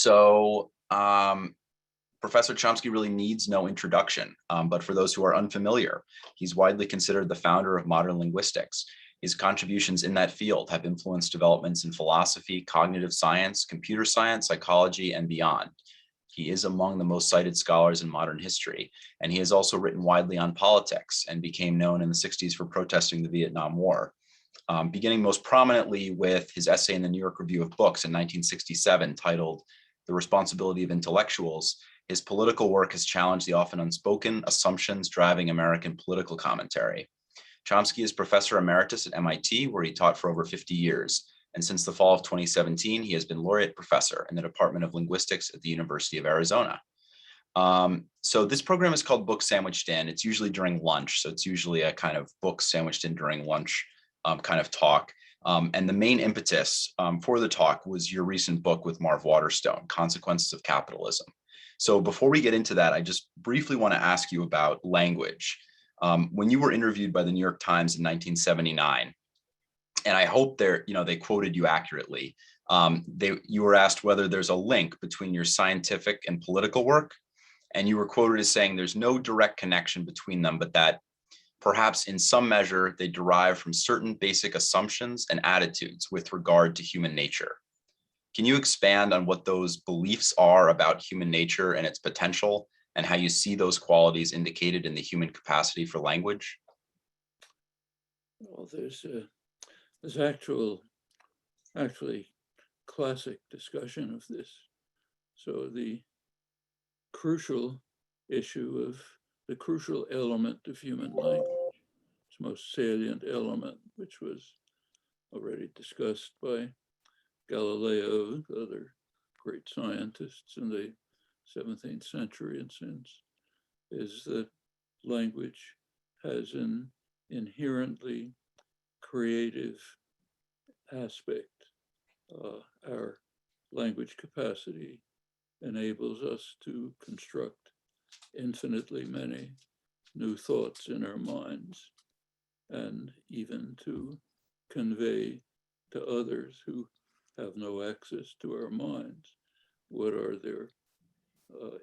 So Professor Chomsky really needs no introduction, but for those who are unfamiliar, he's widely considered the founder of modern linguistics. His contributions in that field have influenced developments in philosophy, cognitive science, computer science, psychology, and beyond. He is among the most cited scholars in modern history, and he has also written widely on politics and became known in the 60s for protesting the Vietnam War. Beginning most prominently with his essay in the New York Review of Books in 1967 titled "The Responsibility of Intellectuals," his political work has challenged the often unspoken assumptions driving American political commentary. Chomsky is professor emeritus at MIT, where he taught for over 50 years. And since the fall of 2017, he has been laureate professor in the Department of Linguistics at the University of Arizona. So this program is called Book Sandwiched In. It's usually during lunch. So it's usually a kind of book sandwiched in during lunch kind of talk. And the main impetus for the talk was your recent book with Marv Waterstone, Consequences of Capitalism. So before we get into that, I just briefly want to ask you about language. When you were interviewed by the New York Times in 1979, and I hope they quoted you accurately, you were asked whether there's a link between your scientific and political work, and you were quoted as saying there's no direct connection between them, but that perhaps in some measure they derive from certain basic assumptions and attitudes with regard to human nature. Can you expand on what those beliefs are about human nature and its potential, and how you see those qualities indicated in the human capacity for language? Well, there's actually classic discussion of this. So the crucial issue of the crucial element of human language, its most salient element, which was already discussed by Galileo and other great scientists in the 17th century and since, is that language has an inherently creative aspect. Our language capacity enables us to construct infinitely many new thoughts in our minds, and even to convey to others who have no access to our minds what are their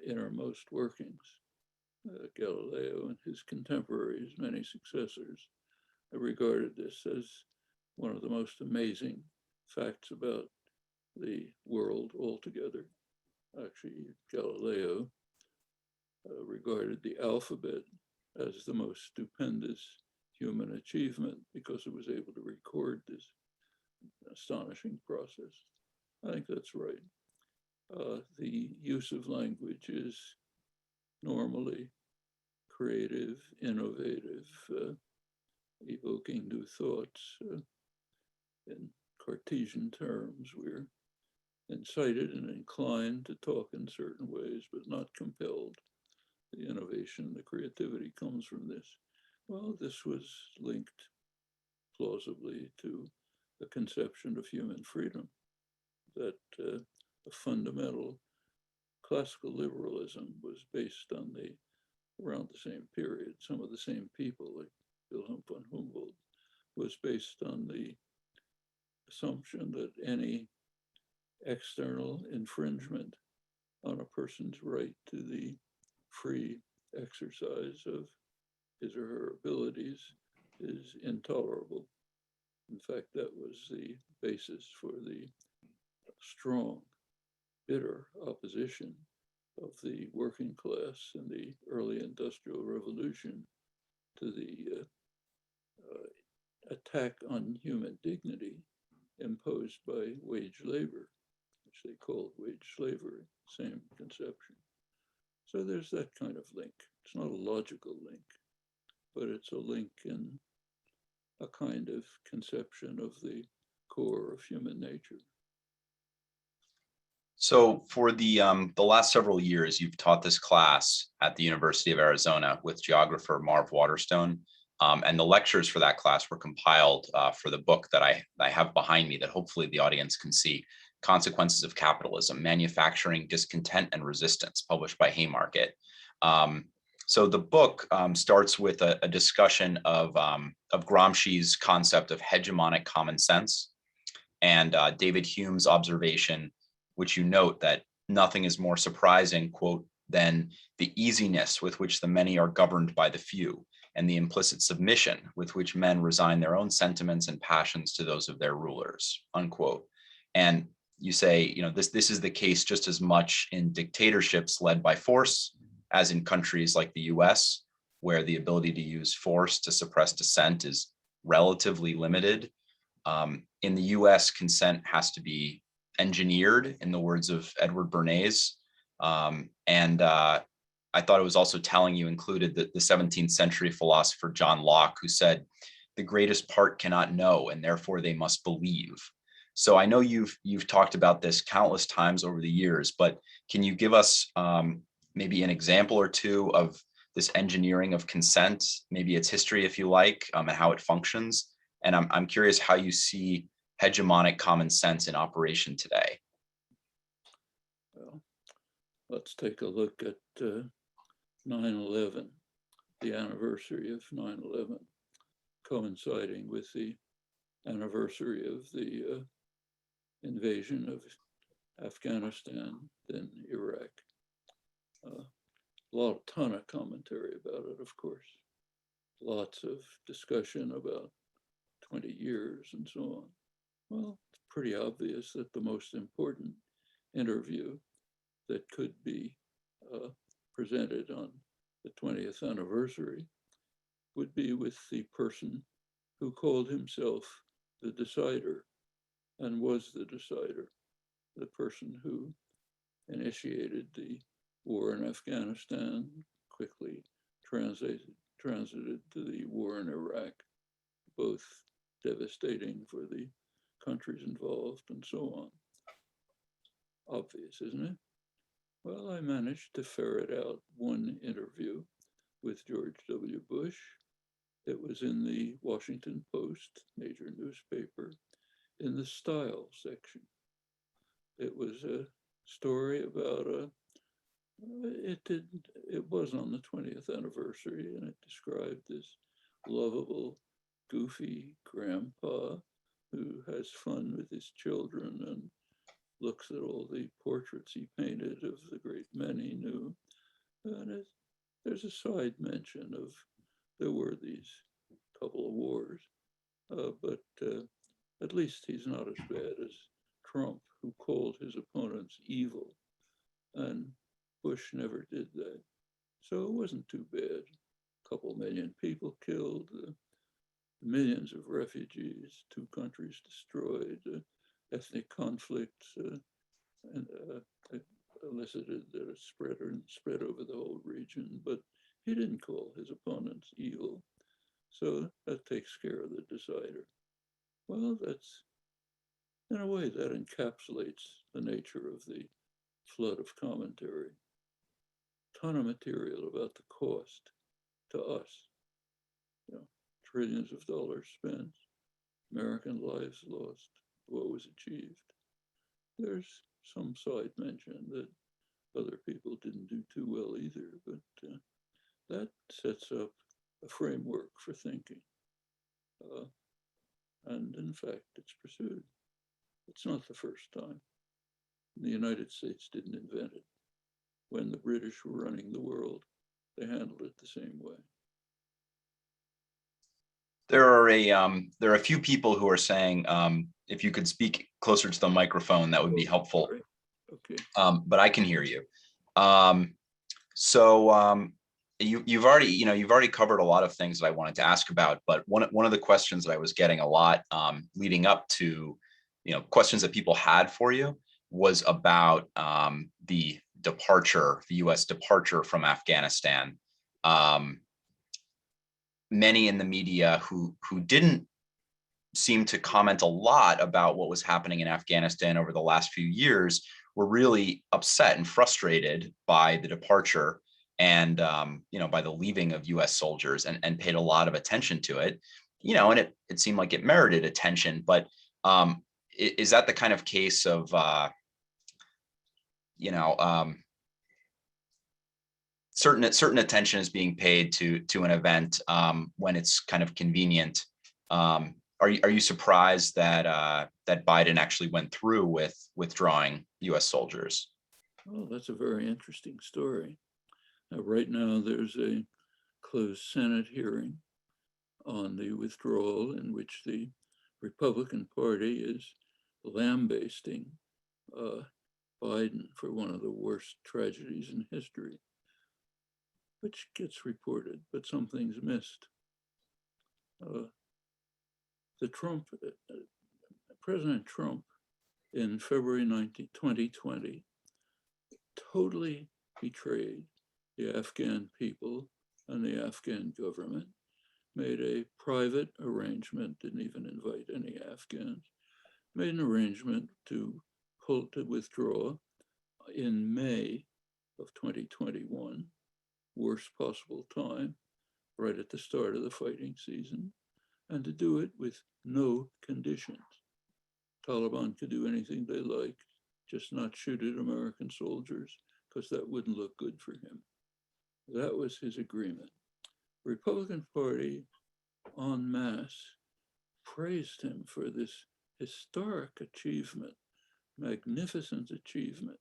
innermost workings. Galileo and his contemporaries, many successors, regarded this as one of the most amazing facts about the world altogether. Actually, Galileo regarded the alphabet as the most stupendous human achievement because it was able to record this astonishing process. I think that's right. The use of language is normally creative, innovative, evoking new thoughts. In Cartesian terms, we're incited and inclined to talk in certain ways, but not compelled. The innovation, the creativity comes from this. Well, this was linked plausibly to the conception of human freedom, that a fundamental classical liberalism was based on around the same period, some of the same people, like Wilhelm von Humboldt, was based on the assumption that any external infringement on a person's right to the free exercise of his or her abilities is intolerable. In fact, that was the basis for the strong, bitter opposition of the working class in the early Industrial Revolution to the attack on human dignity imposed by wage labor, which they called wage slavery, same conception. So there's that kind of link. It's not a logical link, but it's a link in a kind of conception of the core of human nature. So for the last several years, you've taught this class at the University of Arizona with geographer Marv Waterstone, and the lectures for that class were compiled for the book that I have behind me that hopefully the audience can see, Consequences of Capitalism, Manufacturing, Discontent, and Resistance, published by Haymarket. So the book starts with a discussion of Gramsci's concept of hegemonic common sense and David Hume's observation, which you note that nothing is more surprising, quote, than the easiness with which the many are governed by the few, and the implicit submission with which men resign their own sentiments and passions to those of their rulers, unquote. And you say, you know, this is the case just as much in dictatorships led by force as in countries like the US, where the ability to use force to suppress dissent is relatively limited. In the US, consent has to be engineered, in the words of Edward Bernays. I thought it was also telling you included the 17th century philosopher John Locke, who said, the greatest part cannot know, and therefore they must believe. So I know you've talked about this countless times over the years, but can you give us maybe an example or two of this engineering of consent, maybe its history, if you like, and how it functions? And I'm curious how you see hegemonic common sense in operation today. Well, let's take a look at 9/11, the anniversary of 9/11, coinciding with the anniversary of the invasion of Afghanistan, then Iraq. A ton of commentary about it, of course. Lots of discussion about 20 years and so on. Well, it's pretty obvious that the most important interview that could be presented on the 20th anniversary would be with the person who called himself the decider and was the decider, the person who initiated the war in Afghanistan, quickly transited to the war in Iraq, both devastating for the countries involved and so on. Obvious, isn't it? Well, I managed to ferret out one interview with George W. Bush. It was in the Washington Post, major newspaper, in the style section. It was a story about it was on the 20th anniversary, and it described this lovable, goofy grandpa who has fun with his children and looks at all the portraits he painted of the great men he knew. And there's a side mention of there were these couple of wars, but at least he's not as bad as Trump, who called his opponents evil, and Bush never did that. So it wasn't too bad. A couple million people killed, millions of refugees, 2 countries destroyed, ethnic conflicts, and elicited a spread over the whole region, but he didn't call his opponents evil. So that takes care of the decider. Well, that's, in a way, that encapsulates the nature of the flood of commentary. Ton of material about the cost to us. You know, trillions of dollars spent, American lives lost, what was achieved. There's some side mention that other people didn't do too well either, but that sets up a framework for thinking. And in fact, it's pursued. It's not the first time. The United States didn't invent it. When the British were running the world, they handled it the same way. There are a few people who are saying if you could speak closer to the microphone, that would be helpful. Okay. But I can hear you. You've already covered a lot of things that I wanted to ask about. But one of the questions that I was getting a lot leading up to, questions that people had for you was about the U.S. departure from Afghanistan. Many in the media who didn't seem to comment a lot about what was happening in Afghanistan over the last few years were really upset and frustrated by the departure and by the leaving of U.S. soldiers, and paid a lot of attention to it. And it seemed like it merited attention. But is that the kind of case of certain attention is being paid to an event when it's kind of convenient? Are you surprised that that Biden actually went through with withdrawing U.S. soldiers? Well, that's a very interesting story. Now, right now, there's a closed Senate hearing on the withdrawal in which the Republican Party is lambasting Biden for one of the worst tragedies in history, which gets reported, but some things missed. President Trump in February 2020 totally betrayed the Afghan people and the Afghan government, made a private arrangement, didn't even invite any Afghans, made an arrangement to withdraw in May of 2021, worst possible time, right at the start of the fighting season, and to do it with no conditions. Taliban could do anything they like, just not shoot at American soldiers, because that wouldn't look good for him. That was his agreement. Republican Party en masse praised him for this historic achievement, magnificent achievement.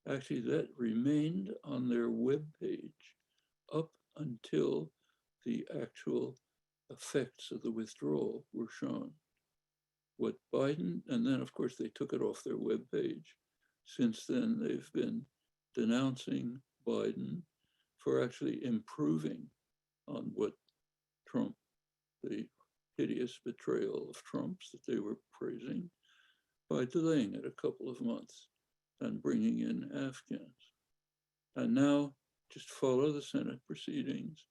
Actually, that remained on their webpage up until the actual effects of the withdrawal were shown. What Biden, and then of course they took it off their webpage. Since then, they've been denouncing Biden for actually improving on what Trump, the hideous betrayal of Trump's that they were praising, by delaying it a couple of months and bringing in Afghans. And now just follow the Senate proceedings.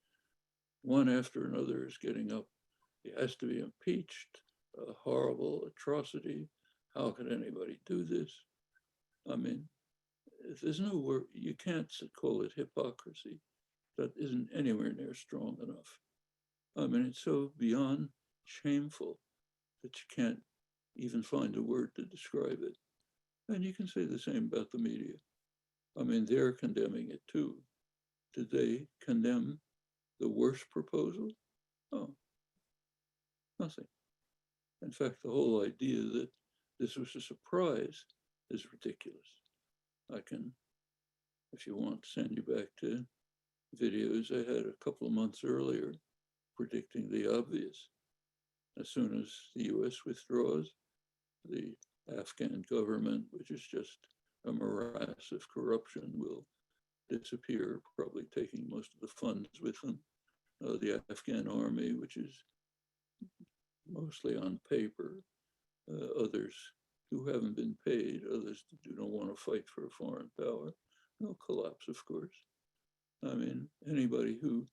One after another is getting up. He has to be impeached, a horrible atrocity. How could anybody do this? I mean, there's no word, you can't call it hypocrisy. That isn't anywhere near strong enough. I mean, it's so beyond shameful that you can't even find a word to describe it. And you can say the same about the media. I mean, they're condemning it too. Did they condemn the worst proposal? Oh, nothing. In fact, the whole idea that this was a surprise is ridiculous. I can, if you want, send you back to videos I had a couple of months earlier predicting the obvious. As soon as the US withdraws, the Afghan government, which is just a morass of corruption, will disappear, probably taking most of the funds with them. The Afghan army, which is mostly on paper, others who haven't been paid, others who don't want to fight for a foreign power, they'll collapse, of course. I mean, anybody who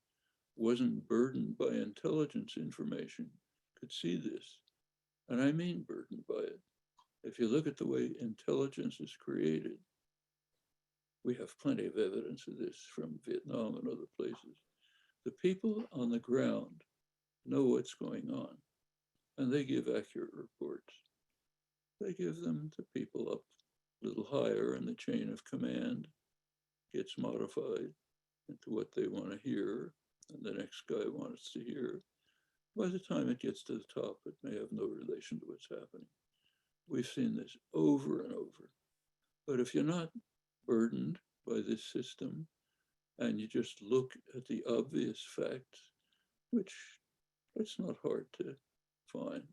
wasn't burdened by intelligence information could see this. And I mean burdened by it. If you look at the way intelligence is created, we have plenty of evidence of this from Vietnam and other places. The people on the ground know what's going on, and they give accurate reports. They give them to people up a little higher in the chain of command, gets modified into what they want to hear, and the next guy wants to hear. By the time it gets to the top, it may have no relation to what's happening. We've seen this over and over. But if you're not burdened by this system and you just look at the obvious facts, which it's not hard to find,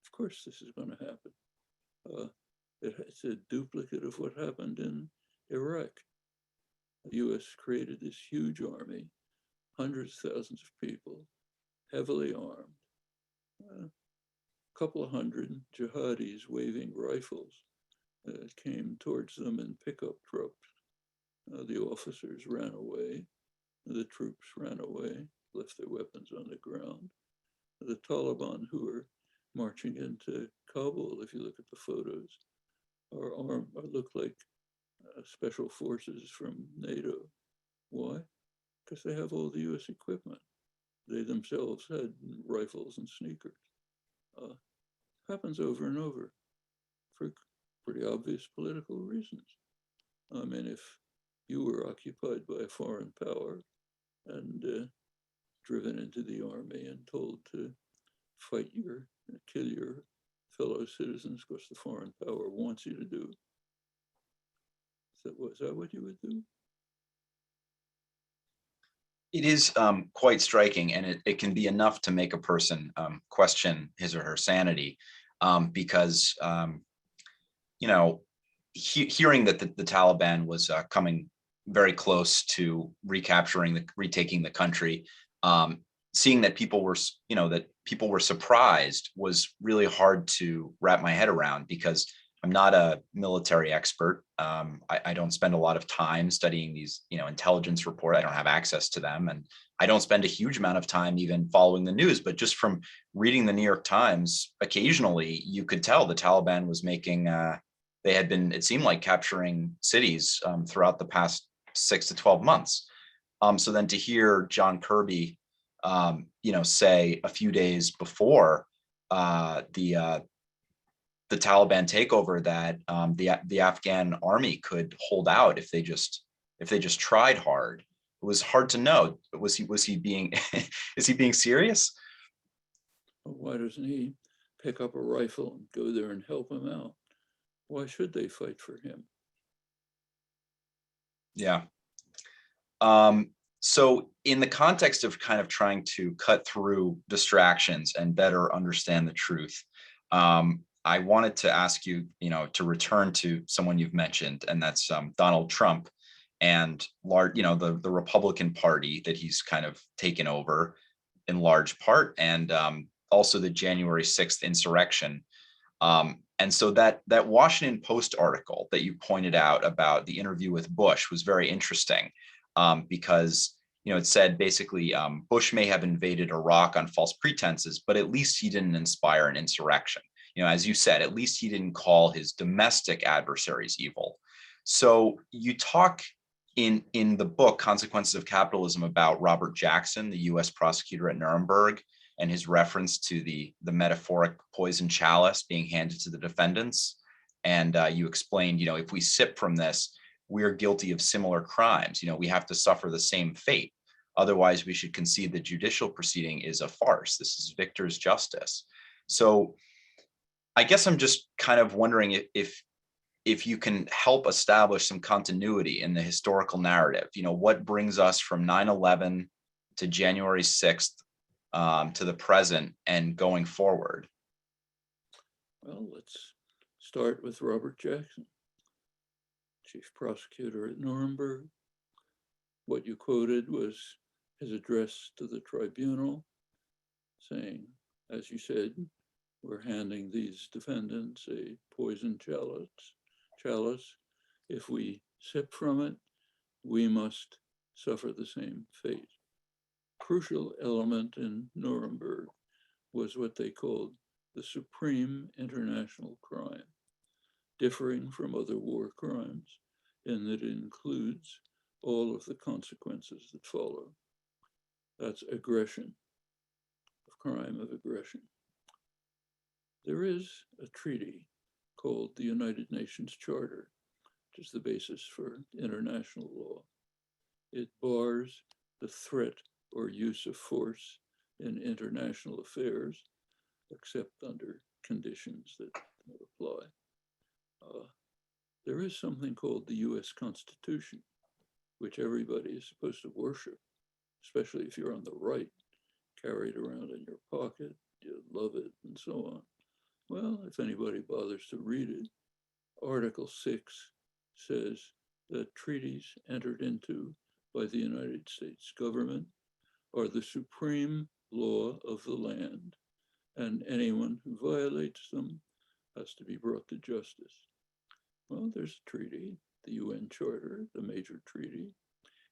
of course this is going to happen. It's a duplicate of what happened in Iraq. The US created this huge army, hundreds of thousands of people, heavily armed. A couple of hundred jihadis waving rifles came towards them in pickup trucks. The officers ran away. The troops ran away, left their weapons on the ground. The Taliban who were marching into Kabul, if you look at the photos, are armed, look like special forces from NATO. Why? Because they have all the US equipment. They themselves had rifles and sneakers. Happens over and over for pretty obvious political reasons. I mean, if you were occupied by a foreign power and driven into the army and told to fight kill your fellow citizens because the foreign power wants you to do, Was that what you would do? It is quite striking, and it can be enough to make a person question his or her sanity, because you know, hearing that the Taliban was coming very close to retaking the country, seeing that people were, that people were surprised was really hard to wrap my head around, because I'm not a military expert. I don't spend a lot of time studying these, intelligence reports. I don't have access to them, and I don't spend a huge amount of time even following the news. But just from reading the New York Times, occasionally you could tell the Taliban was making. They had been, it seemed like, capturing cities throughout the past 6 to 12 months. So then to hear John Kirby, say a few days before the Taliban takeover that the Afghan army could hold out if they just tried hard. It was hard to know. Was he being is he being serious? Why doesn't he pick up a rifle and go there and help him out? Why should they fight for him? Yeah. So in the context of kind of trying to cut through distractions and better understand the truth, I wanted to ask you, to return to someone you've mentioned, and that's Donald Trump, and the Republican Party that he's kind of taken over in large part, and also the January 6th insurrection. And so that Washington Post article that you pointed out about the interview with Bush was very interesting, because it said basically Bush may have invaded Iraq on false pretenses, but at least he didn't inspire an insurrection. As you said, at least he didn't call his domestic adversaries evil. So you talk in the book Consequences of Capitalism about Robert Jackson, the U.S. prosecutor at Nuremberg, and his reference to the metaphoric poison chalice being handed to the defendants. And you explained, if we sip from this, we're guilty of similar crimes. We have to suffer the same fate. Otherwise, we should concede the judicial proceeding is a farce. This is victor's justice. So I guess I'm just kind of wondering if you can help establish some continuity in the historical narrative. What brings us from 9/11 to January 6th to the present and going forward? Well, let's start with Robert Jackson, chief prosecutor at Nuremberg. What you quoted was his address to the tribunal, saying, as you said, we're handing these defendants a poison chalice. If we sip from it, we must suffer the same fate. Crucial element in Nuremberg was what they called the supreme international crime, differing from other war crimes in that it includes all of the consequences that follow. That's aggression, crime of aggression. There is a treaty called the United Nations Charter, which is the basis for international law. It bars the threat or use of force in international affairs, except under conditions that apply. There is something called the US Constitution, which everybody is supposed to worship, especially if you're on the right, carry it around in your pocket, you love it, and so on. Well, if anybody bothers to read it, Article 6 says that treaties entered into by the United States government are the supreme law of the land, and anyone who violates them has to be brought to justice. Well, there's a treaty, the UN Charter, the major treaty.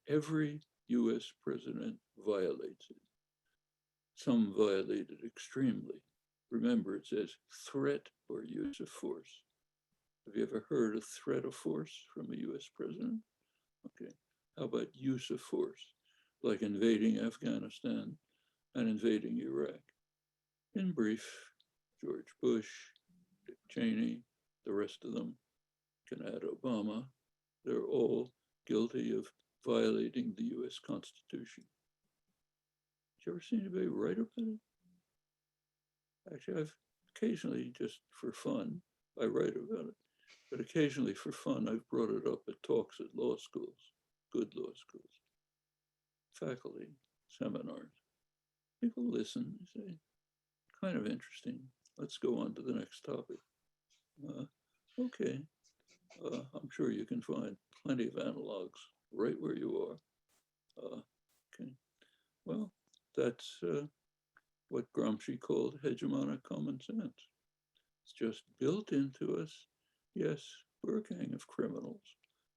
Every US president violates it. Some violate it extremely. Remember, it says threat or use of force. Have you ever heard of threat of force from a US president? Okay, how about use of force, like invading Afghanistan and invading Iraq? In brief, George Bush, Dick Cheney, the rest of them, can add Obama, they're all guilty of violating the US Constitution. Did you ever see anybody write about it? Actually, I've occasionally, just for fun, I write about it, but occasionally for fun, I've brought it up at talks at law schools, good law schools, faculty, seminars. People listen, say, kind of interesting. Let's go on to the next topic. Okay, I'm sure you can find plenty of analogs right where you are. Okay, well, that's what Gramsci called hegemonic common sense. It's just built into us. Yes, we're a gang of criminals.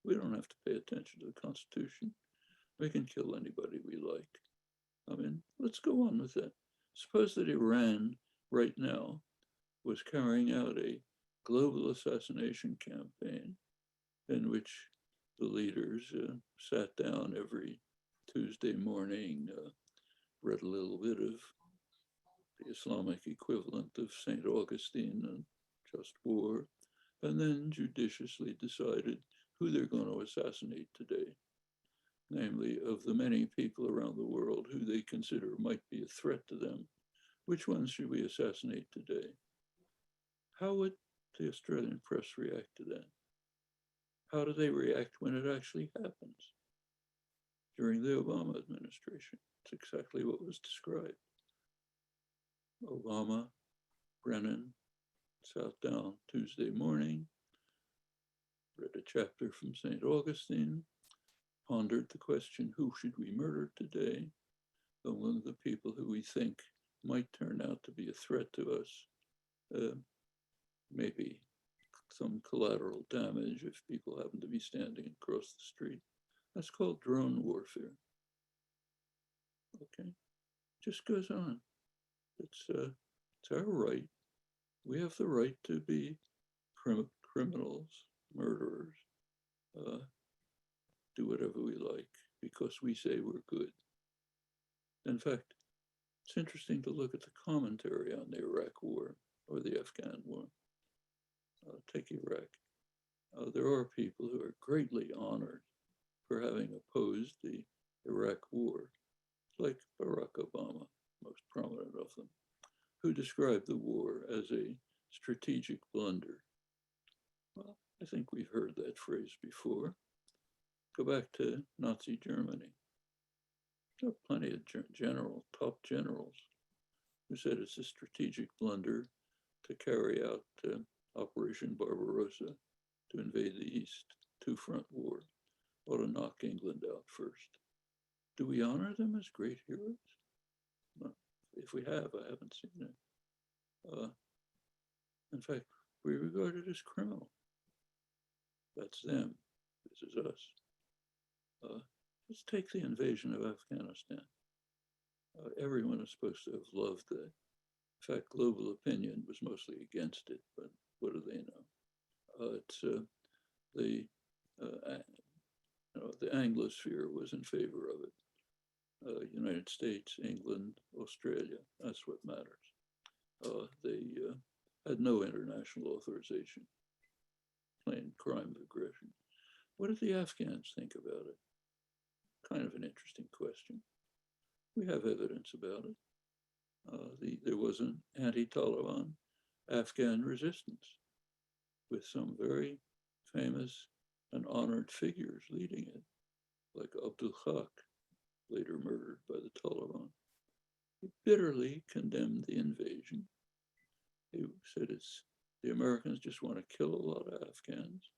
We don't have to pay attention to the Constitution. We can kill anybody we like. I mean, let's go on with that. Suppose that Iran right now was carrying out a global assassination campaign in which the leaders sat down every Tuesday morning, read a little bit of the Islamic equivalent of St. Augustine and Just War, and then judiciously decided who they're going to assassinate today. Namely, of the many people around the world who they consider might be a threat to them, which ones should we assassinate today? How would the Australian press react to that? How do they react when it actually happens? During the Obama administration, it's exactly what was described. Obama, Brennan, sat down Tuesday morning, read a chapter from St. Augustine, pondered the question, who should we murder today? And one of the people who we think might turn out to be a threat to us, maybe some collateral damage if people happen to be standing across the street. That's called drone warfare. Okay, just goes on. It's our right. We have the right to be criminals, murderers, do whatever we like because we say we're good. In fact, it's interesting to look at the commentary on the Iraq War or the Afghan War. Take Iraq. There are people who are greatly honored for having opposed the Iraq War, like Barack Obama, most prominent of them, who described the war as a strategic blunder. Well, I think we've heard that phrase before. Go back to Nazi Germany. There are plenty of top generals who said it's a strategic blunder to carry out Operation Barbarossa to invade the East, two-front war, ought to knock England out first. Do we honor them as great heroes? No. If we have, I haven't seen it. In fact, we regard it as criminal. That's them. This is us. Let's take the invasion of Afghanistan. Everyone is supposed to have loved that. In fact, global opinion was mostly against it, but what do they know? It's the Anglosphere was in favor of it. United States, England, Australia, that's what matters. They had no international authorization, plain crime of aggression. What did the Afghans think about it? Kind of an interesting question. We have evidence about it. There was an anti-Taliban Afghan resistance with some very famous and honored figures leading it, like Abdul Haq, later murdered by the Taliban. He bitterly condemned the invasion. He said the Americans just want to kill a lot of Afghans.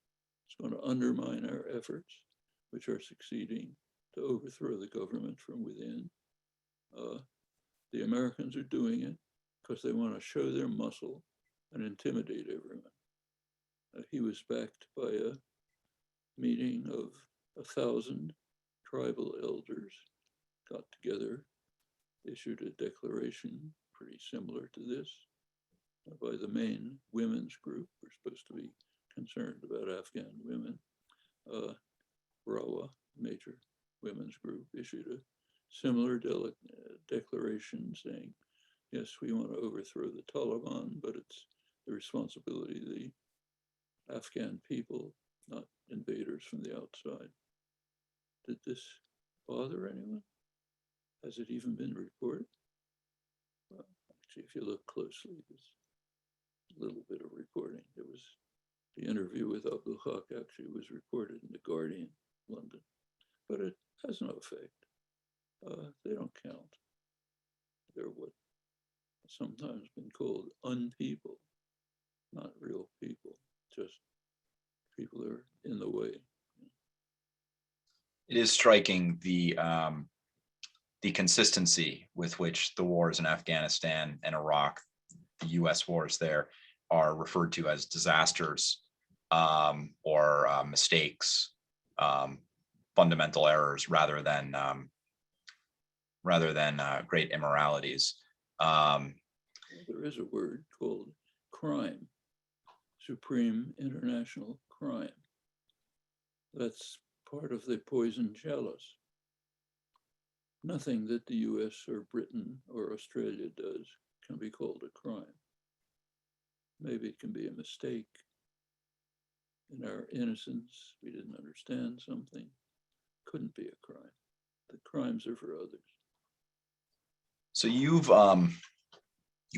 It's going to undermine our efforts, which are succeeding to overthrow the government from within. The Americans are doing it because they want to show their muscle and intimidate everyone. He was backed by a meeting of 1,000 tribal elders, got together, issued a declaration pretty similar to this by the main women's group. We're supposed to be concerned about Afghan women. Rawa, major women's group, issued a similar declaration saying, yes, we want to overthrow the Taliban, but it's the responsibility of the Afghan people, not invaders from the outside. Did this bother anyone? Has it even been reported? Well, actually, if you look closely, there's a little bit of reporting. There was The interview with Abdul Haq actually was reported in The Guardian, London, but it has no effect. They don't count. They're what sometimes been called unpeople, not real people, just people that are in the way. It is striking the consistency with which the wars in Afghanistan and Iraq, the US wars there, are referred to as disasters or mistakes, fundamental errors, rather than great immoralities. There is a word called crime, supreme international crime. That's part of the poison chalice. Nothing that the US or Britain or Australia does can be called a crime. Maybe it can be a mistake. In our innocence, we didn't understand something. Couldn't be a crime. The crimes are for others. So you've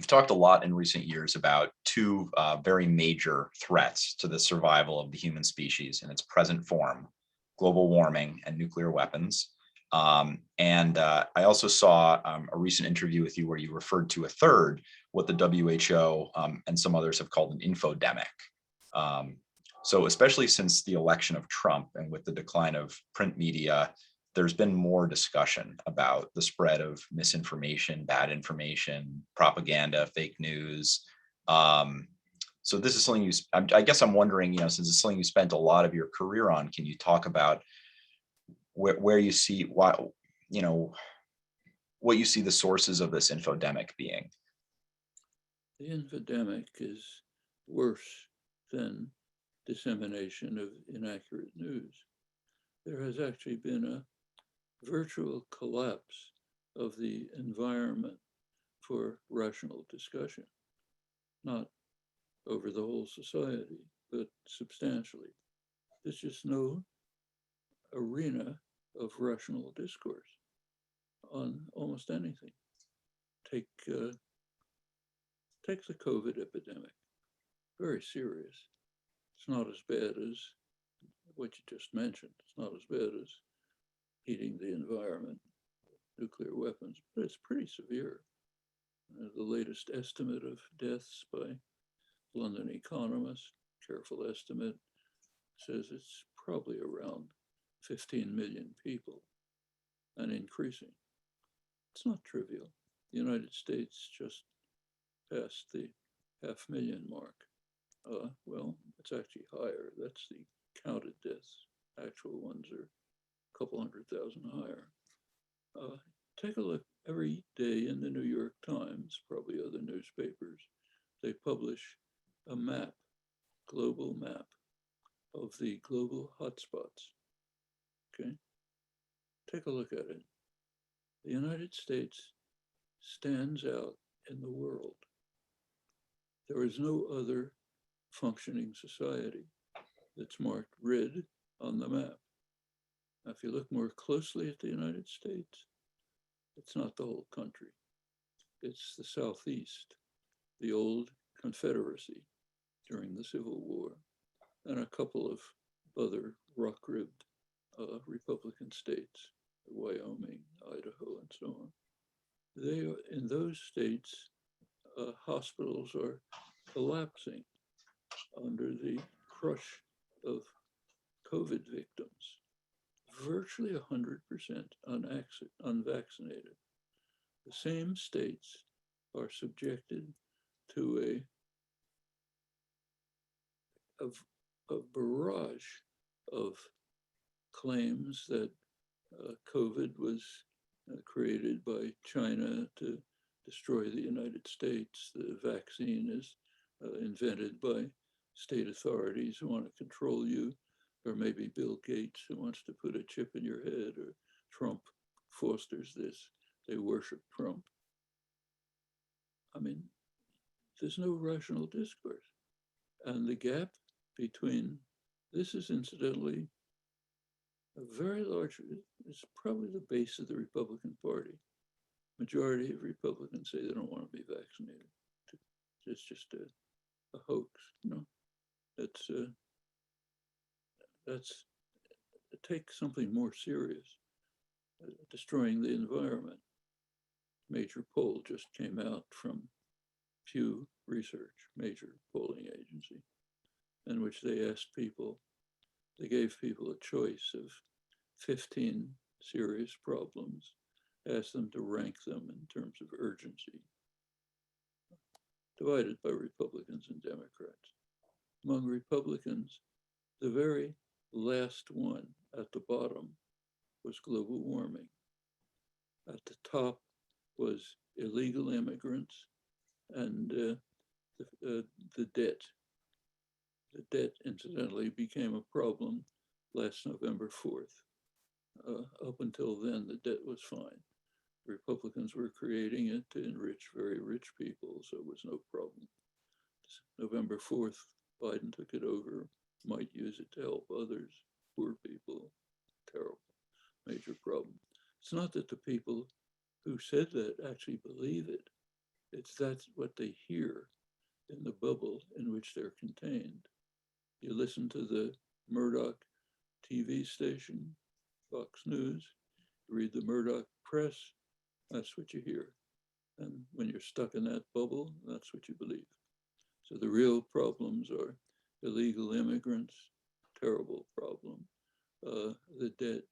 talked a lot in recent years about two very major threats to the survival of the human species in its present form: global warming and nuclear weapons. And I also saw a recent interview with you where you referred to a third, what the WHO and some others have called an infodemic. So especially since the election of Trump and with the decline of print media, there's been more discussion about the spread of misinformation, bad information, propaganda, fake news. So this is something I guess I'm wondering, since it's something you spent a lot of your career on, can you talk about where you see what you see the sources of this infodemic being? The infodemic is worse than dissemination of inaccurate news. There has actually been a virtual collapse of the environment for rational discussion, not over the whole society, but substantially. There's just no arena of rational discourse on almost anything. Take the COVID epidemic, very serious. It's not as bad as what you just mentioned. It's not as bad as heating the environment, nuclear weapons, but it's pretty severe. The latest estimate of deaths by London economists, careful estimate, says it's probably around 15 million people and increasing. It's not trivial. The United States just passed the 500,000 mark. Well, it's actually higher. That's the counted deaths. Actual ones are a couple 100,000 higher. Take a look every day in the New York Times, probably other newspapers. They publish a map, global map of the global hotspots. Okay, take a look at it. The United States stands out in the world. There is no other functioning society that's marked red on the map. Now, if you look more closely at the United States, it's not the whole country. It's the Southeast, the old Confederacy during the Civil War, and a couple of other rock-ribbed Republican states, Wyoming, Idaho, and so on. In those states, hospitals are collapsing under the crush of COVID victims, virtually 100% unvaccinated. The same states are subjected to a barrage of claims that COVID was created by China to destroy the United States. The vaccine is invented by state authorities who want to control you, or maybe Bill Gates who wants to put a chip in your head, or Trump fosters this. They worship Trump. I mean, there's no rational discourse. And the gap between, this is incidentally a very large, it's probably the base of the Republican Party. Majority of Republicans say they don't want to be vaccinated. It's just a hoax, It's that's take something more serious, destroying the environment. Major poll just came out from Pew Research, major polling agency, in which they asked people, they gave people a choice of 15 serious problems, asked them to rank them in terms of urgency, divided by Republicans and Democrats. Among Republicans, the very last one at the bottom was global warming. At the top was illegal immigrants and the debt. The debt, incidentally, became a problem last November 4th. Up until then, the debt was fine. Republicans were creating it to enrich very rich people, so it was no problem. November 4th, Biden took it over, might use it to help others, poor people, terrible, major problem. It's not that the people who said that actually believe it. It's that's what they hear in the bubble in which they're contained. You listen to the Murdoch TV station, Fox News, you read the Murdoch press, that's what you hear. And when you're stuck in that bubble, that's what you believe. So the real problems are illegal immigrants, terrible problem. The debt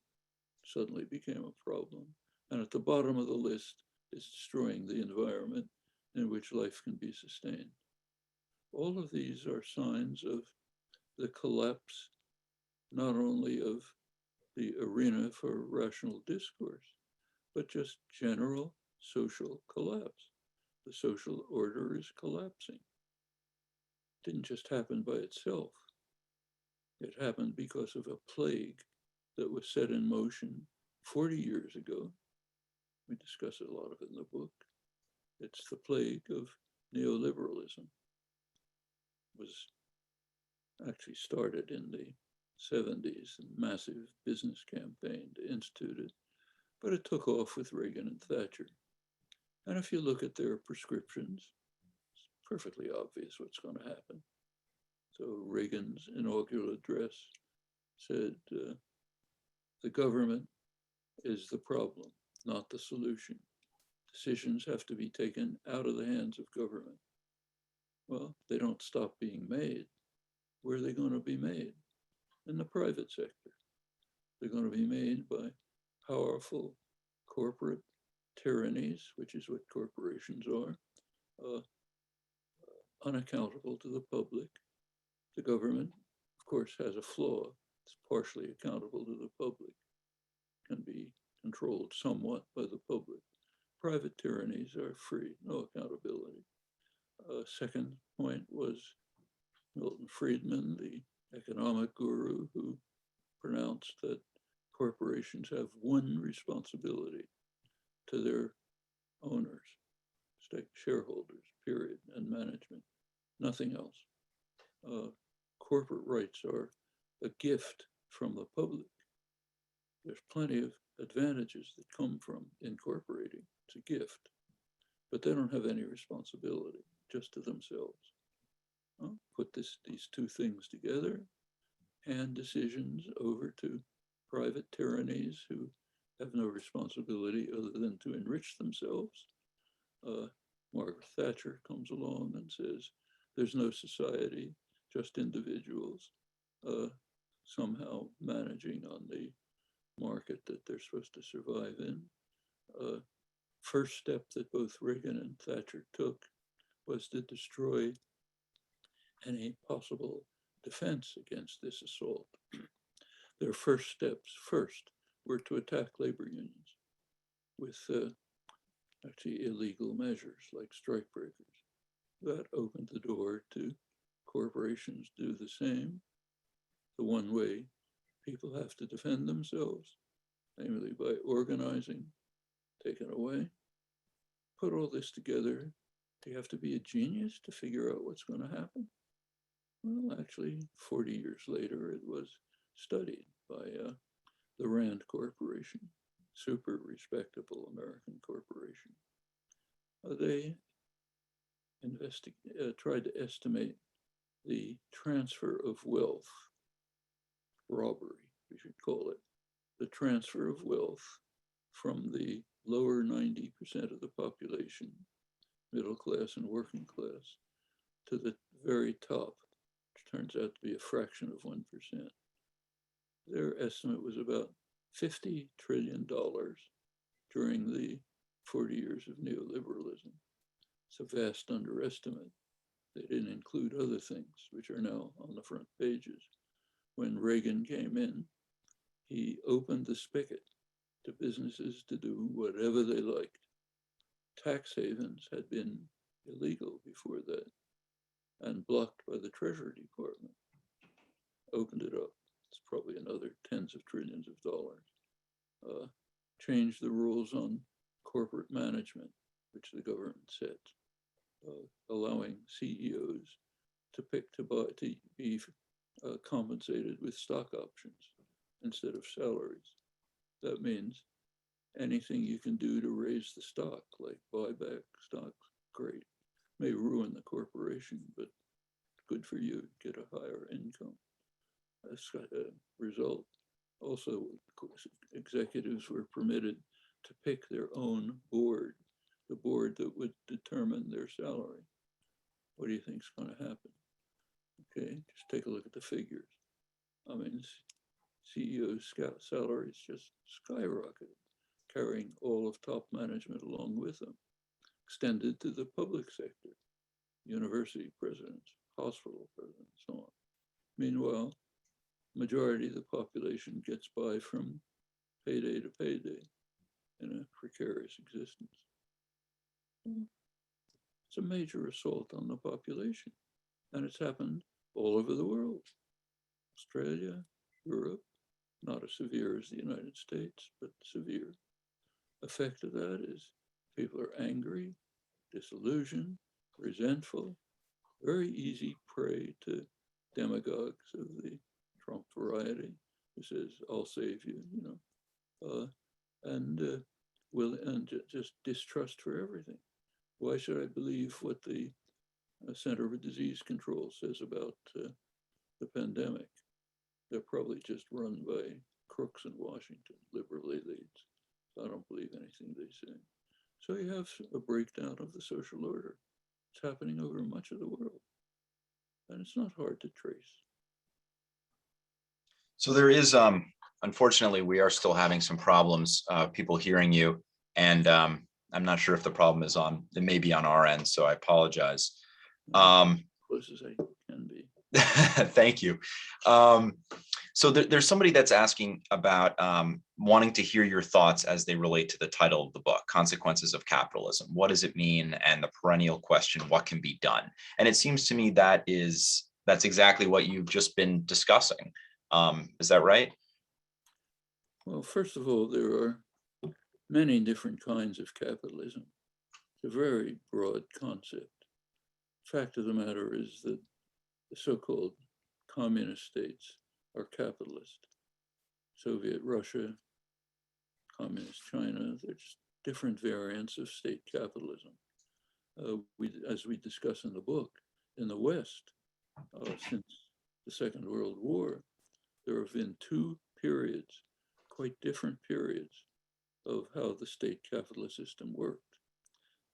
suddenly became a problem. And at the bottom of the list is destroying the environment in which life can be sustained. All of these are signs of the collapse, not only of the arena for rational discourse, but just general social collapse. The social order is collapsing. It didn't just happen by itself. It happened because of a plague that was set in motion 40 years ago. We discuss a lot of it in the book. It's the plague of neoliberalism. It was actually started in the 70s, a massive business campaign to institute it, but it took off with Reagan and Thatcher. And if you look at their prescriptions, it's perfectly obvious what's going to happen. So Reagan's inaugural address said, the government is the problem, not the solution. Decisions have to be taken out of the hands of government. Well, they don't stop being made. Where are they going to be made? In the private sector. They're going to be made by powerful corporate tyrannies, which is what corporations are, unaccountable to the public. The government, of course, has a flaw. It's partially accountable to the public, can be controlled somewhat by the public. Private tyrannies are free, no accountability. Second point was Milton Friedman, the economic guru, who pronounced that corporations have one responsibility to their owners, shareholders, period, and management, nothing else. Corporate rights are a gift from the public. There's plenty of advantages that come from incorporating. It's a gift, but they don't have any responsibility, just to themselves. Put these two things together, hand decisions over to private tyrannies who have no responsibility other than to enrich themselves. Margaret Thatcher comes along and says, there's no society, just individuals somehow managing on the market that they're supposed to survive in. First step that both Reagan and Thatcher took was to destroy any possible defense against this assault. Their first steps were to attack labor unions with actually illegal measures like strikebreakers. That opened the door to corporations do the same. The one way people have to defend themselves, namely by organizing, taken away. Put all this together, do you have to be a genius to figure out what's going to happen? Well, actually, 40 years later, it was studied by the Rand Corporation, super respectable American corporation. They tried to estimate the transfer of wealth, robbery, we should call it, the transfer of wealth from the lower 90% of the population, middle class and working class, to the very top, which turns out to be a fraction of 1%. Their estimate was about $50 trillion during the 40 years of neoliberalism. It's a vast underestimate. They didn't include other things, which are now on the front pages. When Reagan came in, he opened the spigot to businesses to do whatever they liked. Tax havens had been illegal before that and blocked by the Treasury Department. Opened it up. It's probably another tens of trillions of dollars. Changed the rules on corporate management, which the government set, allowing CEOs to be compensated with stock options instead of salaries. That means anything you can do to raise the stock, like buy back stocks, great. May ruin the corporation, but good for you, get a higher income. As a result, also executives were permitted to pick their own board, the board that would determine their salary. What do you think is going to happen? Okay, just take a look at the figures. I mean, CEOs' salaries just skyrocketed, carrying all of top management along with them, extended to the public sector, university presidents, hospital presidents, so on. Meanwhile, majority of the population gets by from payday to payday in a precarious existence. It's a major assault on the population, and it's happened all over the world. Australia, Europe, not as severe as the United States, but severe. Effect of that is people are angry, disillusioned, resentful, very easy prey to demagogues of the Trump variety who says, I'll save you, and just distrust for everything. Why should I believe what the Center for Disease Control says about the pandemic? They're probably just run by crooks in Washington, liberal elites. So I don't believe anything they say. So you have a breakdown of the social order. It's happening over much of the world. And it's not hard to trace. So there is, unfortunately, we are still having some problems, people hearing you. And I'm not sure if the problem is it may be on our end, so I apologize. Close as I can be. Thank you. So there's somebody that's asking about wanting to hear your thoughts as they relate to the title of the book, Consequences of Capitalism. What does it mean? And the perennial question, what can be done? And it seems to me that's exactly what you've just been discussing. Is that right? Well, first of all, there are many different kinds of capitalism. It's a very broad concept. Fact of the matter is that the so-called communist states are capitalist. Soviet Russia, communist China, there's different variants of state capitalism. As we discuss in the book, in the West, since the Second World War, there have been two periods, quite different periods, of how the state capitalist system worked.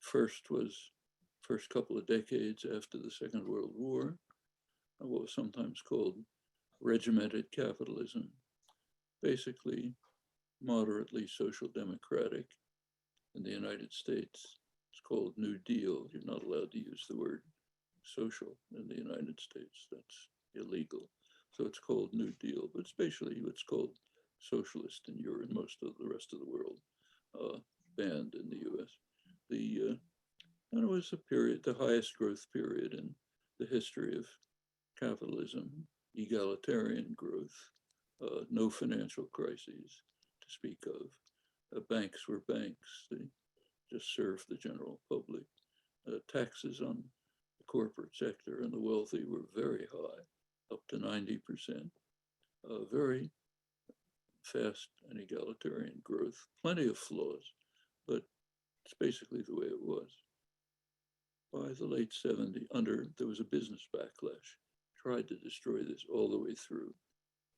First couple of decades after the Second World War, what was sometimes called regimented capitalism, basically moderately social democratic. In the United States, it's called New Deal. You're not allowed to use the word social in the United States. That's illegal. So it's called New Deal, but it's basically what's called socialist in Europe and most of the rest of the world, banned in the US. And it was a period, the highest growth period in the history of capitalism, egalitarian growth, no financial crises to speak of. Banks were banks, they just served the general public. Taxes on the corporate sector and the wealthy were very high, up to 90%. Very fast and egalitarian growth, plenty of flaws, but it's basically the way it was. By the late 70s, there was a business backlash tried to destroy this all the way through.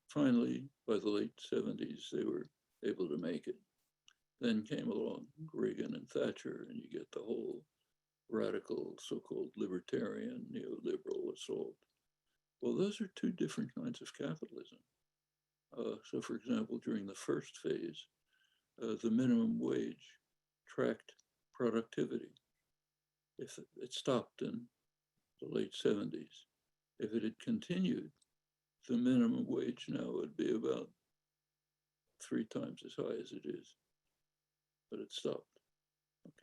Finally, by the late 70s, they were able to make it. Then came along Reagan and Thatcher, and you get the whole radical, so-called libertarian, neoliberal assault. Well, those are two different kinds of capitalism. So for example, during the first phase, the minimum wage tracked productivity. If it stopped in the late 70s, if it had continued, the minimum wage now would be about 3 times as high as it is, but it stopped.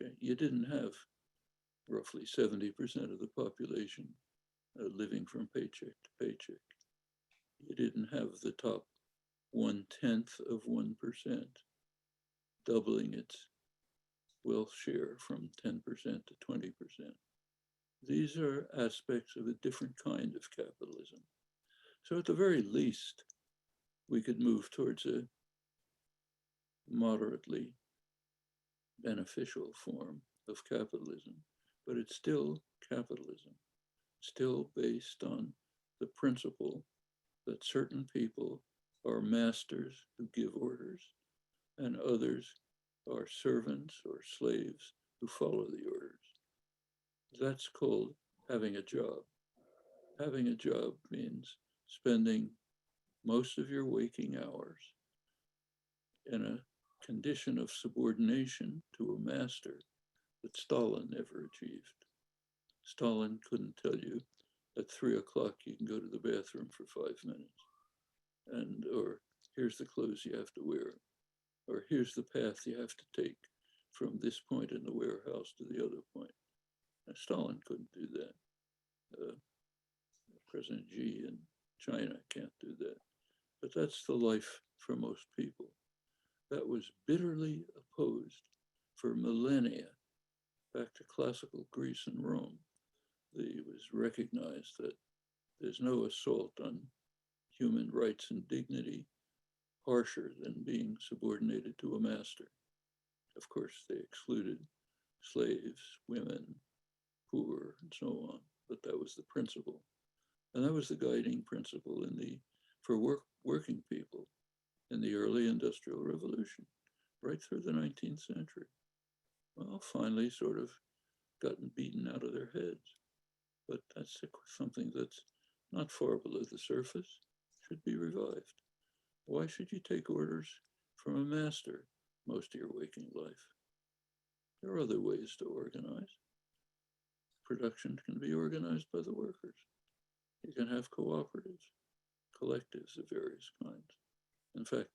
Okay, you didn't have roughly 70% of the population living from paycheck to paycheck. You didn't have the top 0.1% doubling its wealth share from 10% to 20%. These are aspects of a different kind of capitalism. So at the very least, we could move towards a moderately beneficial form of capitalism, but it's still capitalism, still based on the principle that certain people are masters who give orders and others are servants or slaves who follow the orders. That's called having a job. Having a job means spending most of your waking hours in a condition of subordination to a master that Stalin never achieved. Stalin couldn't tell you at 3 o'clock you can go to the bathroom for 5 minutes, or here's the clothes you have to wear, or here's the path you have to take from this point in the warehouse to the other point. Now, Stalin couldn't do that. President Xi in China can't do that. But that's the life for most people. That was bitterly opposed for millennia, back to classical Greece and Rome. It was recognized that there's no assault on human rights and dignity harsher than being subordinated to a master. Of course, they excluded slaves, women, poor, and so on, but that was the principle. And that was the guiding principle for working people in the early Industrial Revolution, right through the 19th century. Well, finally sort of gotten beaten out of their heads. But that's something that's not far below the surface, should be revived. Why should you take orders from a master most of your waking life? There are other ways to organize. Production can be organized by the workers. You can have cooperatives, collectives of various kinds. In fact,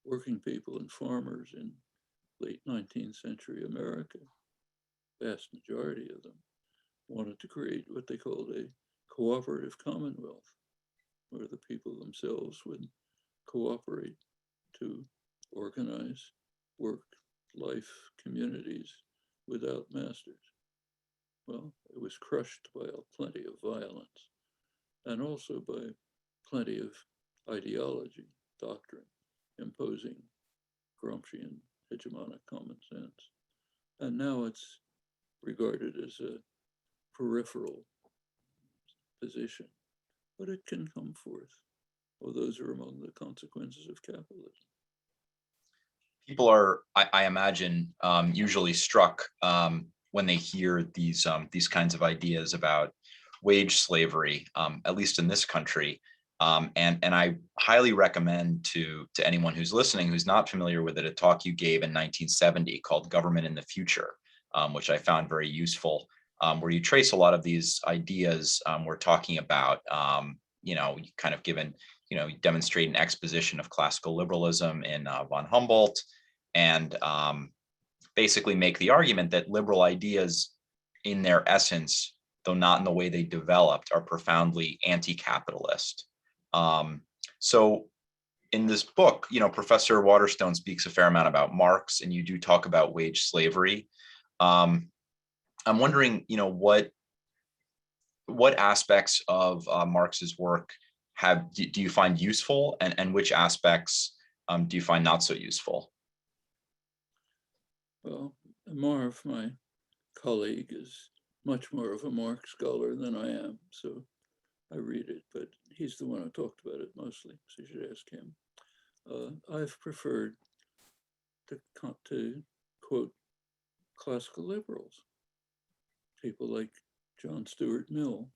working people and farmers in late 19th century America, vast majority of them, wanted to create what they called a cooperative commonwealth, where the people themselves would cooperate to organize work, life, communities without masters. Well, it was crushed by plenty of violence and also by plenty of ideology, doctrine, imposing Gramscian hegemonic common sense. And now it's regarded as a peripheral position, but it can come forth. Well, those are among the consequences of capitalism. People are, I imagine, usually struck when they hear these kinds of ideas about wage slavery, at least in this country. And I highly recommend to anyone who's listening who's not familiar with it, a talk you gave in 1970 called Government in the Future, which I found very useful, where you trace a lot of these ideas we're talking about, you kind of given, you demonstrate an exposition of classical liberalism in von Humboldt, and basically make the argument that liberal ideas in their essence, though not in the way they developed, are profoundly anti-capitalist. So in this book, Professor Waterstone speaks a fair amount about Marx, and you do talk about wage slavery. I'm wondering, what aspects of Marx's work do you find useful, and which aspects do you find not so useful? Well, Marv, my colleague, is much more of a Marx scholar than I am, so I read it, but he's the one who talked about it mostly, so you should ask him. I've preferred to quote classical liberals, people like John Stuart Mill,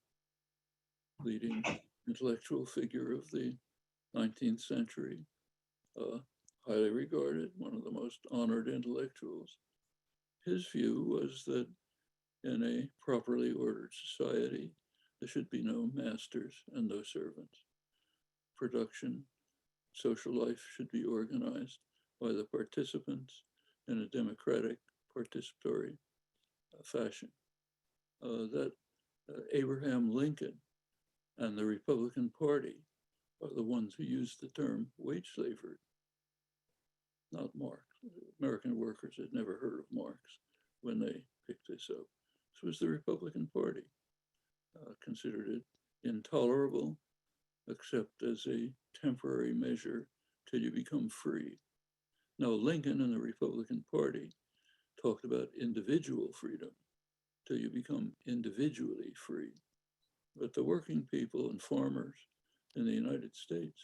leading intellectual figure of the 19th century, highly regarded, one of the most honored intellectuals. His view was that in a properly ordered society, there should be no masters and no servants. Production, social life should be organized by the participants in a democratic, participatory fashion. That Abraham Lincoln and the Republican Party are the ones who used the term wage slavery, not Marx. American workers had never heard of Marx when they picked this up. This was the Republican Party, considered it intolerable, except as a temporary measure till you become free. Now, Lincoln and the Republican Party talked about individual freedom till you become individually free. But the working people and farmers in the United States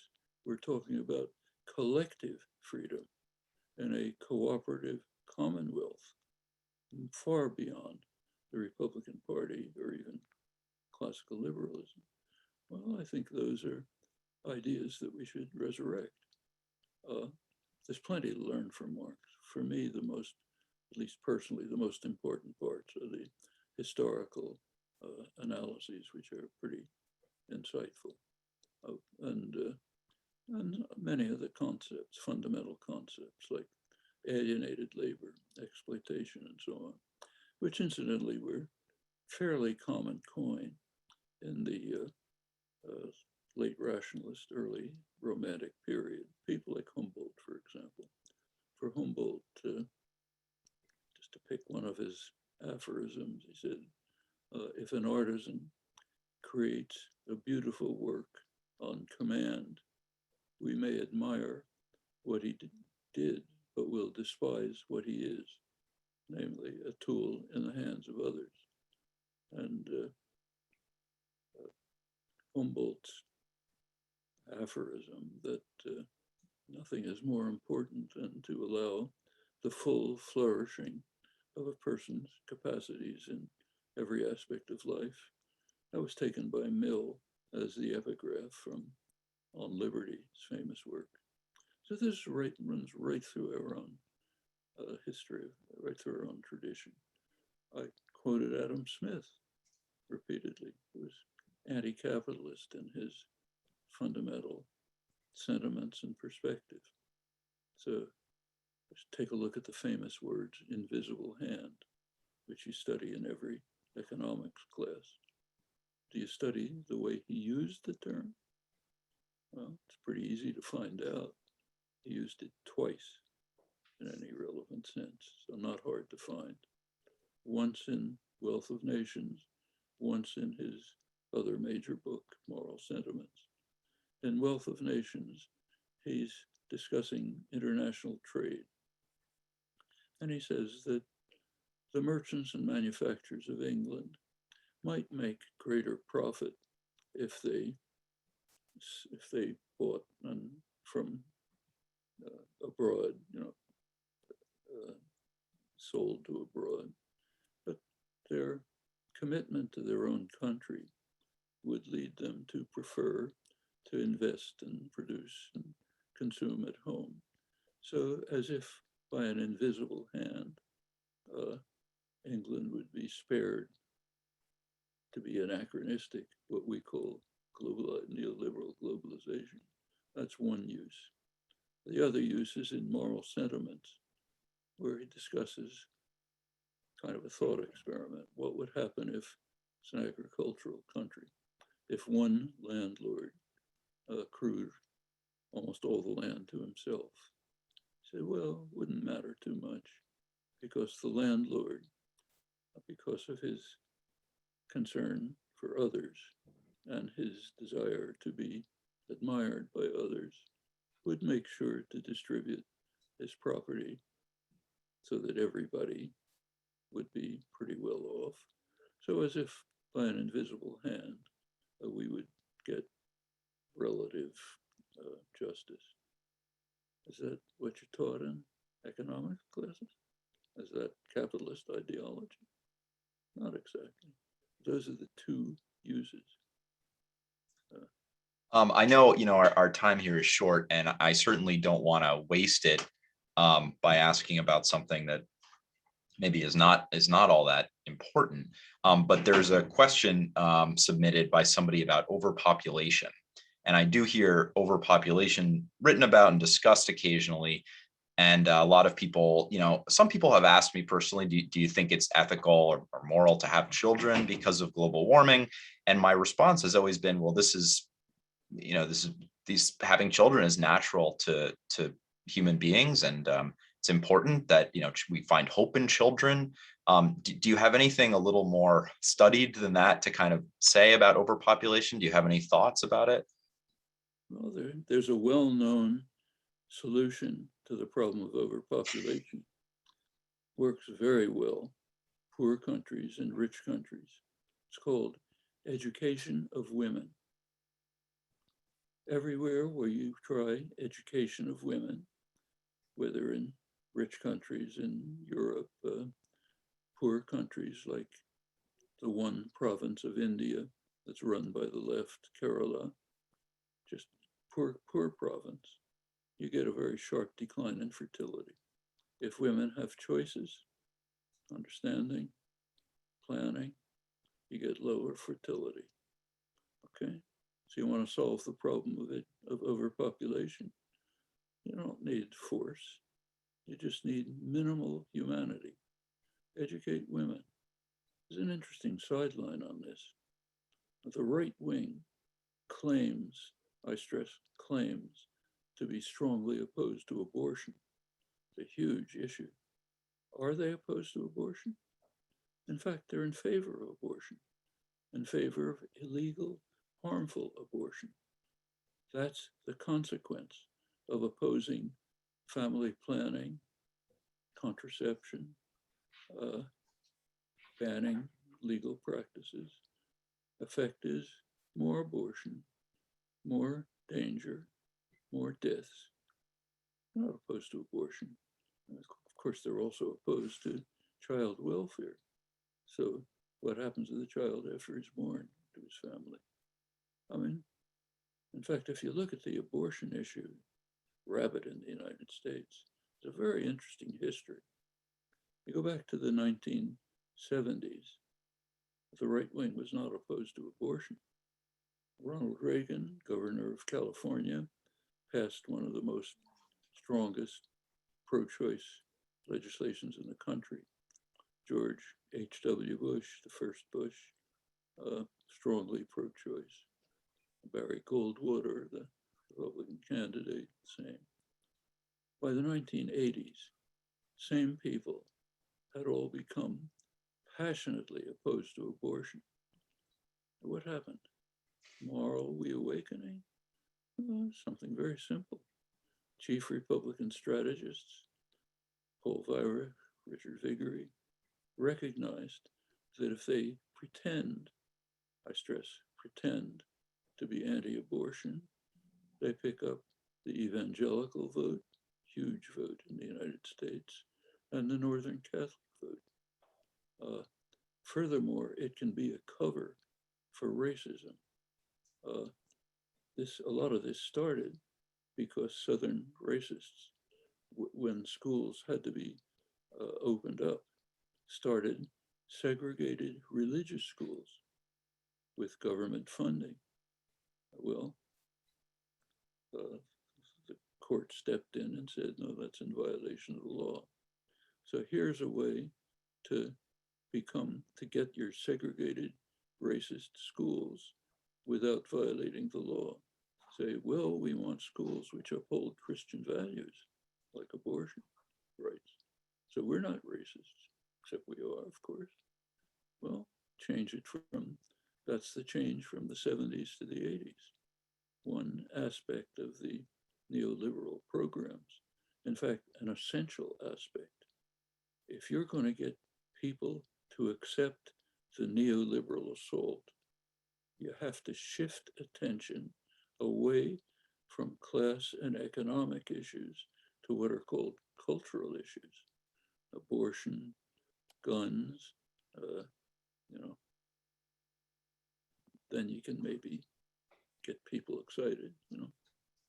were talking about collective freedom in a cooperative commonwealth, far beyond the Republican Party or even classical liberalism. Well, I think those are ideas that we should resurrect. There's plenty to learn from Marx. For me, the most, at least personally, the most important parts are the historical analyses, which are pretty insightful. And many of the concepts, fundamental concepts like alienated labor, exploitation, and so on, which incidentally were fairly common coin in the late rationalist, early romantic period. People like Humboldt, for example. For Humboldt, just to pick one of his aphorisms, he said, if an artisan creates a beautiful work on command, we may admire what he did, but will despise what he is, namely a tool in the hands of others. And Humboldt's aphorism that nothing is more important than to allow the full flourishing of a person's capacities in every aspect of life. That was taken by Mill as the epigraph from On Liberty, his famous work. So this runs right through our own history, right through our own tradition. I quoted Adam Smith repeatedly, who was anti-capitalist in his fundamental sentiments and perspective. So just take a look at the famous words, invisible hand, which you study in every economics class. Do you study the way he used the term? Well, it's pretty easy to find out. He used it twice in any relevant sense, so not hard to find. Once in Wealth of Nations, once in his other major book, Moral Sentiments. In Wealth of Nations, he's discussing international trade. And he says that the merchants and manufacturers of England might make greater profit if they bought from abroad, sold to abroad, but their commitment to their own country would lead them to prefer to invest and produce and consume at home. So as if by an invisible hand, England would be spared to be anachronistic, what we call neoliberal globalization. That's one use. The other use is in Moral Sentiments, where he discusses kind of a thought experiment. What would happen if it's an agricultural country, if one landlord accrued almost all the land to himself? He said, well, it wouldn't matter too much because the landlord, because of his concern for others and his desire to be admired by others, would make sure to distribute his property so that everybody would be pretty well off. So as if by an invisible hand, we would get relative justice. Is that what you're taught in economics classes? Is that capitalist ideology? Not exactly. Those are the two uses. I know, our time here is short, and I certainly don't want to waste it by asking about something that maybe is not all that important. But there's a question submitted by somebody about overpopulation. And I do hear overpopulation written about and discussed occasionally. And a lot of people, some people have asked me personally, do you think it's ethical or moral to have children because of global warming? And my response has always been, well, these having children is natural to human beings, and it's important that we find hope in children. Do you have anything a little more studied than that to kind of say about overpopulation? Do you have any thoughts about it? Well, there's a well-known solution to the problem of overpopulation. Works very well, poor countries and rich countries. It's called education of women. Everywhere where you try education of women, whether in rich countries in Europe, poor countries like the one province of India that's run by the left, Kerala, just poor province, you get a very sharp decline in fertility. If women have choices, understanding, planning, you get lower fertility. Okay, so you want to solve the problem of overpopulation. You don't need force. You just need minimal humanity. Educate women. There's an interesting sideline on this. The right wing claims, I stress claims, to be strongly opposed to abortion. It's a huge issue. Are they opposed to abortion? In fact, they're in favor of abortion, in favor of illegal, harmful abortion. That's the consequence of opposing family planning, contraception, banning legal practices. Effect is more abortion, more danger, more deaths. They're not opposed to abortion. And of course, they're also opposed to child welfare. So what happens to the child after he's born to his family? I mean, in fact, if you look at the abortion issue, rabid in the United States, it's a very interesting history. You go back to the 1970s, the right wing was not opposed to abortion. Ronald Reagan, governor of California, passed one of the most strongest pro-choice legislations in the country. George H.W. Bush, the first Bush, strongly pro-choice. Barry Goldwater, the Republican candidate, same. By the 1980s, same people had all become passionately opposed to abortion. What happened? Moral reawakening? Something very simple. Chief Republican strategists, Paul Weyrich, Richard Viguerie, recognized that if they pretend, I stress, pretend to be anti-abortion, they pick up the evangelical vote, huge vote in the United States, and the Northern Catholic vote. Furthermore, it can be a cover for racism. A lot of this started because Southern racists, when schools had to be opened up, started segregated religious schools with government funding. Well, the court stepped in and said, no, that's in violation of the law. So here's a way to get your segregated racist schools without violating the law. Say, well, we want schools which uphold Christian values, like abortion rights. So we're not racists, except we are, of course. Well, that's the change from the 70s to the 80s. One aspect of the neoliberal programs, in fact, an essential aspect. If you're going to get people to accept the neoliberal assault you have to shift attention away from class and economic issues to what are called cultural issues, abortion, guns, then you can maybe get people excited.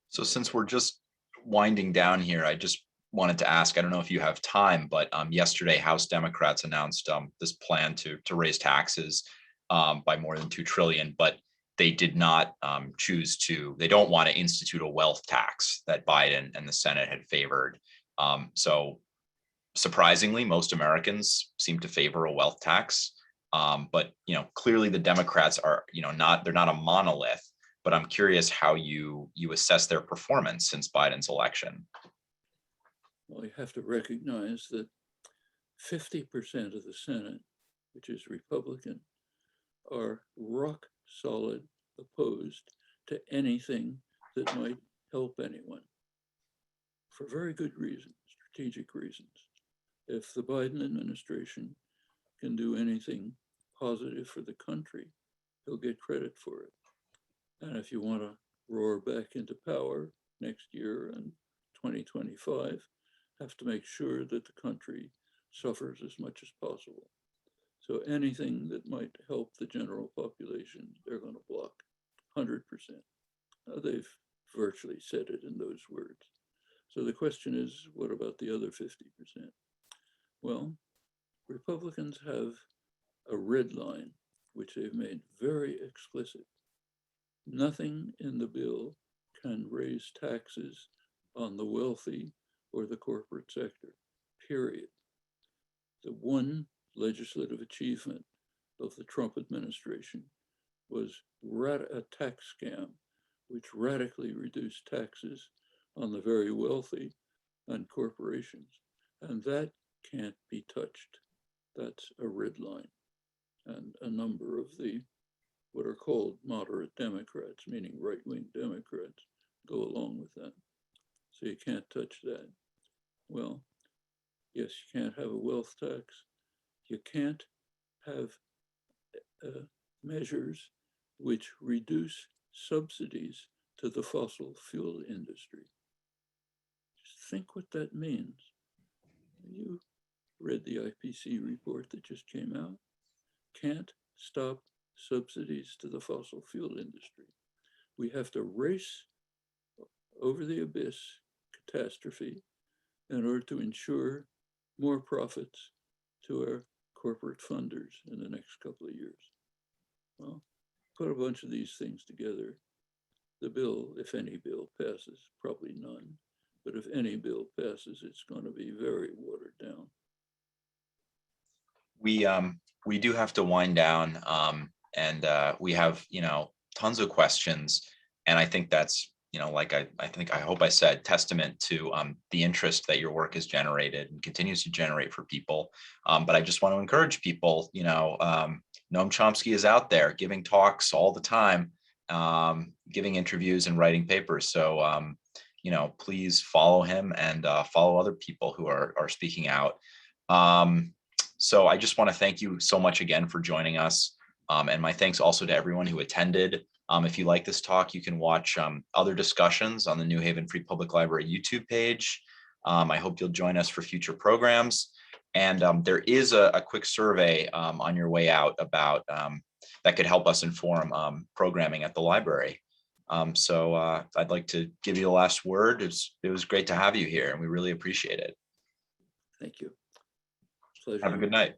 So since we're just winding down here, I just wanted to ask, I don't know if you have time, but yesterday House Democrats announced this plan to raise taxes by more than 2 trillion, but they did not they don't want to institute a wealth tax that Biden and the Senate had favored. So surprisingly, most Americans seem to favor a wealth tax. But clearly the Democrats are, they're not a monolith, but I'm curious how you assess their performance since Biden's election. Well, you have to recognize that 50% of the Senate, which is Republican, are rock solid opposed to anything that might help anyone for very good reasons, strategic reasons. If the Biden administration can do anything positive for the country, he'll get credit for it. And if you want to roar back into power next year and 2025, have to make sure that the country suffers as much as possible. So anything that might help the general population, they're going to block 100%. Now, they've virtually said it in those words. So the question is, what about the other 50%? Well, Republicans have a red line, which they've made very explicit. Nothing in the bill can raise taxes on the wealthy or the corporate sector, period. The one legislative achievement of the Trump administration was a tax scam, which radically reduced taxes on the very wealthy and corporations. And that can't be touched. That's a red line. And a number of the what are called moderate Democrats, meaning right-wing Democrats, go along with that. So you can't touch that. Well, yes, you can't have a wealth tax. You can't have measures which reduce subsidies to the fossil fuel industry. Just think what that means. You read the IPC report that just came out. Can't stop subsidies to the fossil fuel industry. We have to race over the abyss catastrophe in order to ensure more profits to our corporate funders in the next couple of years. Well, put a bunch of these things together. The bill, if any bill passes, probably none, but if any bill passes, it's going to be very watered down. We do have to wind down, and we have tons of questions, and I think that's I hope I said testament to the interest that your work has generated and continues to generate for people. But I just want to encourage people. Noam Chomsky is out there giving talks all the time, giving interviews and writing papers. So please follow him and follow other people who are speaking out. So I just want to thank you so much again for joining us. And my thanks also to everyone who attended. If you like this talk, you can watch other discussions on the New Haven Free Public Library YouTube page. I hope you'll join us for future programs. And there is a quick survey on your way out about that could help us inform programming at the library. So I'd like to give you the last word. It was great to have you here, and we really appreciate it. Thank you. Pleasure. Have a good night.